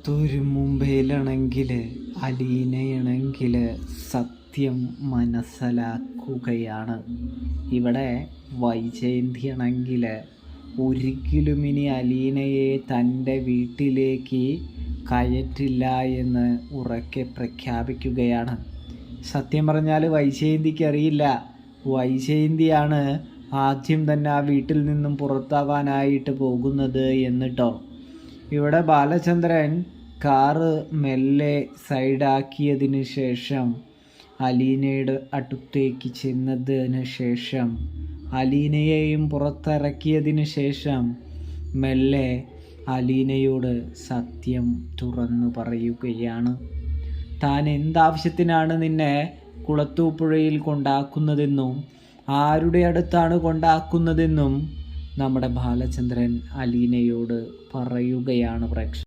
തൊരു മുംബൈയിലാണെങ്കിൽ അലീനയാണെങ്കിൽ സത്യം മനസ്സിലാക്കുകയാണ്. ഇവിടെ വൈജയന്തിയാണെങ്കിൽ ഒരിക്കലും ഇനി അലീനയെ തൻ്റെ വീട്ടിലേക്ക് കയറ്റില്ല എന്ന് ഉറക്കെ പ്രഖ്യാപിക്കുകയാണ്. സത്യം പറഞ്ഞാൽ വൈജയന്തിക്ക് അറിയില്ല, വൈജയന്തിയാണ് ആദ്യം തന്നെ ആ വീട്ടിൽ നിന്നും പുറത്താവാനായിട്ട് പോകുന്നത് എന്നിട്ടോ. ഇവിടെ ബാലചന്ദ്രൻ കാറ് മെല്ലെ സൈഡാക്കിയതിന് ശേഷം അലീനയുടെ അടുത്തേക്ക് ചെന്നതിന് ശേഷം അലീനയെയും പുറത്തിറക്കിയതിന് ശേഷം മെല്ലെ അലീനയോട് സത്യം തുറന്നു പറയുകയാണ്. താൻ എന്താവശ്യത്തിനാണ് നിന്നെ കുളത്തൂപ്പുഴയിൽ കൊണ്ടാക്കുന്നതെന്നും ആരുടെ അടുത്താണ് കൊണ്ടാക്കുന്നതെന്നും നമ്മുടെ ബാലചന്ദ്രൻ അലീനയോട് പറയുകയാണ്.